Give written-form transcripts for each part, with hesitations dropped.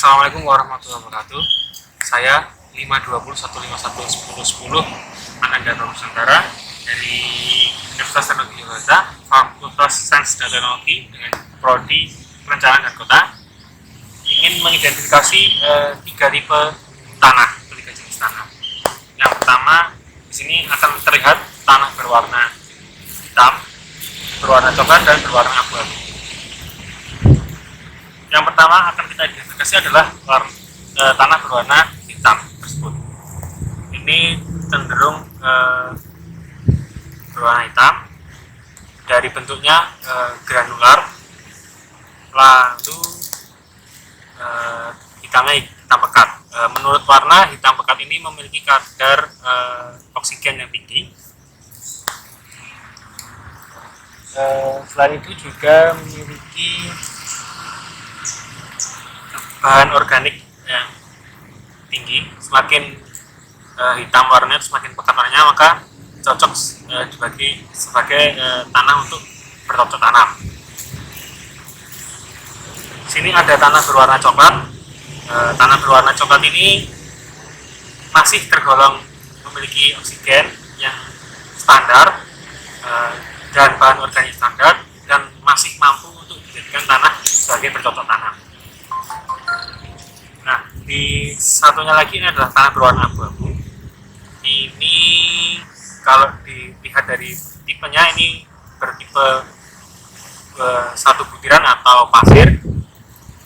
Assalamualaikum warahmatullahi wabarakatuh. Saya 520 151 1010 Ananda Nusantara dari Universitas Teknologi Yogyakarta, Fakultas Sains dan Teknologi dengan prodi Perencanaan dan Kota, ingin mengidentifikasi tiga tipe tanah, tiga jenis tanah. Yang pertama, di sini akan terlihat tanah berwarna hitam, berwarna coklat dan berwarna abu-abu. Yang pertama akan kita identifikasi adalah tanah berwarna hitam tersebut. Ini cenderung berwarna hitam dari bentuknya granular, lalu hitamnya hitam pekat. Menurut warna, hitam pekat ini memiliki kadar oksigen yang tinggi. Selain itu juga memiliki bahan organik yang tinggi. Semakin hitam warnanya, semakin pekat warnanya, maka cocok sebagai tanah untuk bercocok tanam. Di sini ada tanah berwarna coklat. Tanah berwarna coklat ini masih tergolong memiliki oksigen yang standar dan bahan organik standar, dan masih mampu untuk dijadikan tanah sebagai bercocok tanam. Nah, di satunya lagi ini adalah tanah berwarna abu-abu. Ini kalau dilihat dari tipenya, ini bertipe satu butiran atau pasir.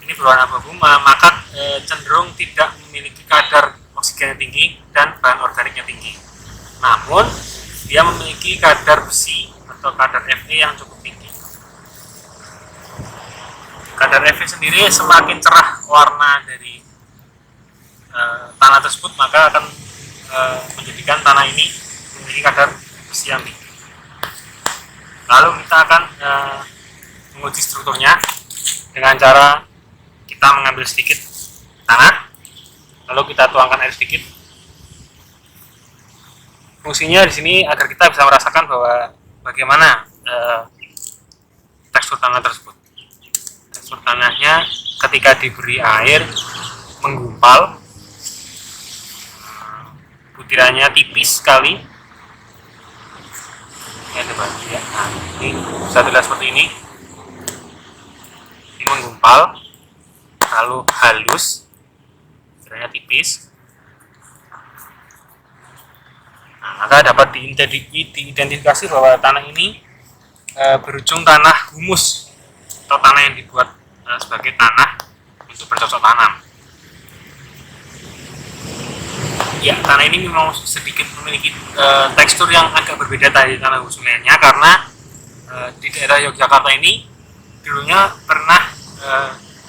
Ini berwarna abu-abu, maka cenderung tidak memiliki kadar oksigen yang tinggi dan bahan organiknya tinggi. Namun dia memiliki kadar besi atau kadar Fe yang cukup tinggi. Kadar Fe sendiri semakin cerah warna dari tanah tersebut, maka akan menjadikan tanah ini memiliki kadar besi yang tinggi. Lalu kita akan menguji strukturnya dengan cara kita mengambil sedikit tanah, lalu kita tuangkan air sedikit. Fungsinya di sini agar kita bisa merasakan bahwa bagaimana tekstur tanah tersebut. Tekstur tanahnya ketika diberi air menggumpal, butirannya tipis sekali. Ini ada batu ya. Nah, ini bisa dilihat seperti ini. Ini menggumpal, lalu halus, butirannya tipis. Nah, maka dapat diidentifikasi bahwa tanah ini berujung tanah humus atau tanah yang dibuat sebagai tanah untuk bercocok tanam. Ya, tanah ini memang sedikit memiliki tekstur yang agak berbeda dari tanah humus lainnya, karena di daerah Yogyakarta ini dulunya pernah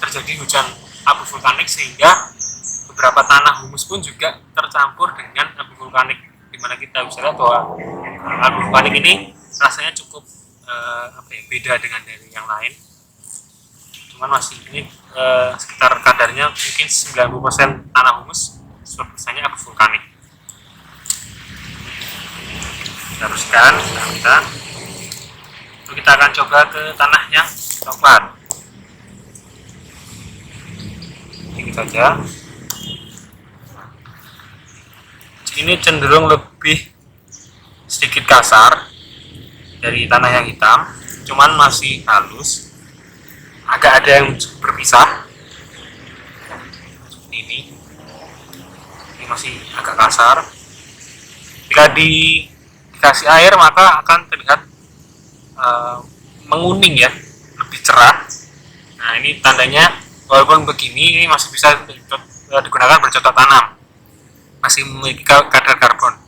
terjadi hujan abu vulkanik, sehingga beberapa tanah humus pun juga tercampur dengan abu vulkanik, dimana kita bisa lihat bahwa abu vulkanik ini rasanya cukup beda dengan dari yang lain. Cuman masih ini sekitar kadarnya mungkin 90% tanah humus, 10% abu vulkanik. Kita teruskan lalu kita akan coba ke tanah yang coklat. Sedikit saja. Ini cenderung lebih sedikit kasar dari tanah yang hitam, cuman masih halus, agak ada yang berpisah seperti ini. Ini masih agak kasar. Jika dikasih air, maka akan terlihat menguning ya, lebih cerah. Nah, ini tandanya walaupun begini, ini masih bisa digunakan bercocok tanam, masih memiliki kadar karbon,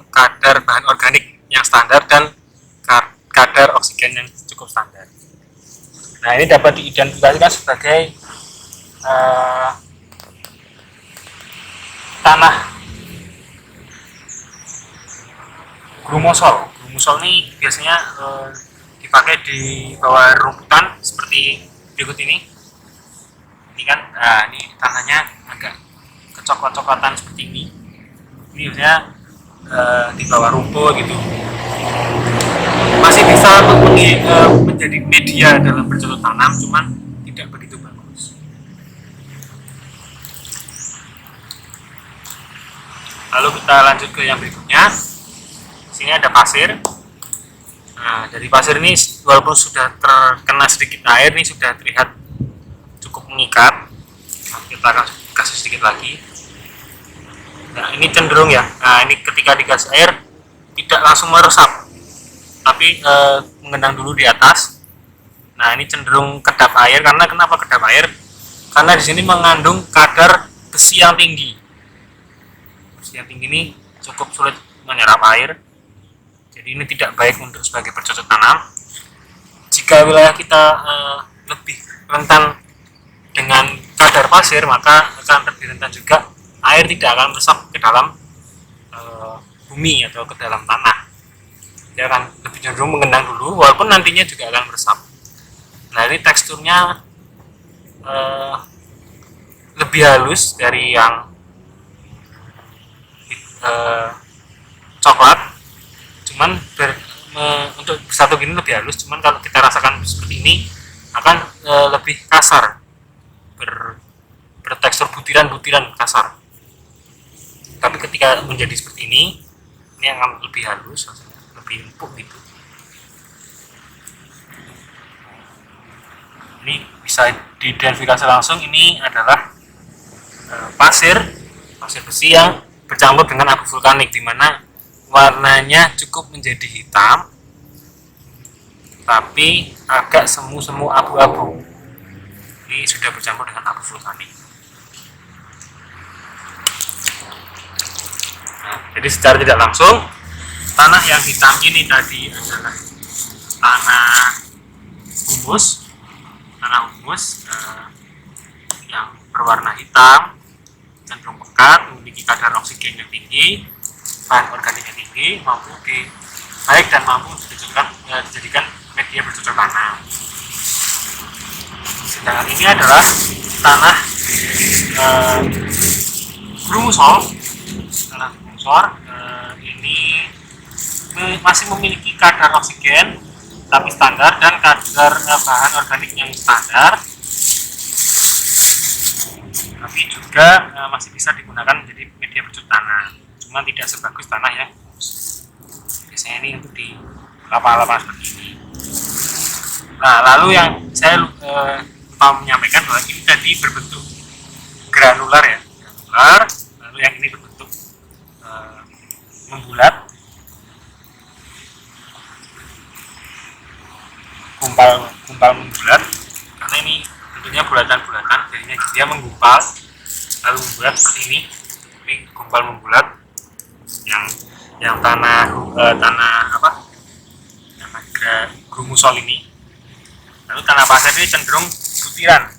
kadar bahan organik yang standar dan kadar oksigen yang cukup standar. Nah, ini dapat diidentifikasikan sebagai tanah grumosol. Grumosol ini biasanya dipakai di bawah rumputan seperti berikut ini. Ini kan, nah, ini tanahnya agak kecoklat-coklatan seperti ini. Ini biasanya di bawah rumput gitu. Masih bisa menjadi media dalam bercocok tanam, cuman tidak begitu bagus. Lalu kita lanjut ke yang berikutnya. Sini ada pasir. Nah, dari pasir ini walaupun sudah terkena sedikit air, ini sudah terlihat cukup mengikat. Nah, kita akan kasih sedikit lagi. Nah, ini cenderung ya. Nah, ini ketika dikasih air tidak langsung meresap, tapi mengendang dulu di atas. Nah, ini cenderung kedap air. Karena kenapa kedap air? Karena di sini mengandung kadar besi yang tinggi. Besi yang tinggi ini cukup sulit menyerap air. Jadi ini tidak baik untuk sebagai bercocok tanam. Jika wilayah kita lebih rentan dengan kadar pasir, maka akan lebih rentan juga air tidak akan meresap ke dalam bumi atau ke dalam tanah. Dia akan lebih cenderung mengendang dulu, walaupun nantinya juga akan meresap. Nah, ini teksturnya lebih halus dari yang coklat, cuman untuk bersatu gini lebih halus. Cuman kalau kita rasakan seperti ini akan lebih kasar, bertekstur butiran-butiran kasar. Tapi ketika menjadi seperti ini akan lebih halus, lebih empuk gitu. Ini bisa diidentifikasi langsung, ini adalah pasir besi yang bercampur dengan abu vulkanik, di mana warnanya cukup menjadi hitam tapi agak semu-semu abu-abu. Ini sudah bercampur dengan abu vulkanik. Nah, jadi secara tidak langsung tanah yang hitam ini tadi adalah tanah humus yang berwarna hitam, cenderung pekat, memiliki kadar oksigen yang tinggi, bahan organiknya tinggi, mampu dijadikan media bercocok tanam. Sedangkan ini adalah tanah grumusol. Ini masih memiliki kadar oksigen tapi standar, dan kadar bahan organik yang standar, tapi juga masih bisa digunakan menjadi media bercocok tanam, cuma tidak sebagus tanah yang humus. Biasanya ini untuk di lapangan-lapangan seperti ini. Nah, lalu yang saya lupa menyampaikan bahwa ini tadi berbentuk granular ya, lalu yang ini berbentuk membulat, gumpal membulat, karena ini tentunya bulatan-bulatan, jadinya dia menggumpal lalu membulat seperti ini. Ini gumpal membulat yang tanah grumusol ini. Lalu tanah pasir ini cenderung butiran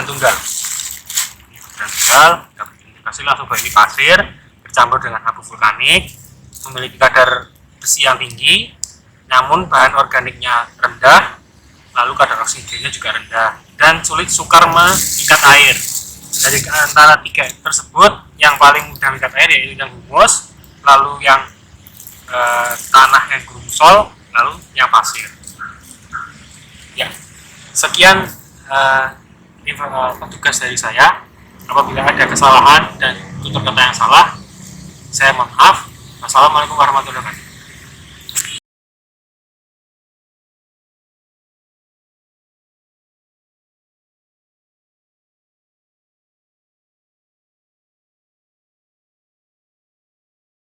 tunggal. Kasih langsung bahwa ini pasir bercampur dengan abu vulkanik, memiliki kadar besi yang tinggi, namun bahan organiknya rendah, lalu kadar oksigennya juga rendah, dan sulit sukar mengikat air. Dari antara tiga tersebut, yang paling mudah mengikat air yaitu yang humus, lalu yang tanah yang grumusol, lalu yang pasir. Ya, sekian tugas dari saya. Apabila ada kesalahan dan tutur kata yang salah, saya mohon maaf. Wassalamualaikum warahmatullahi wabarakatuh.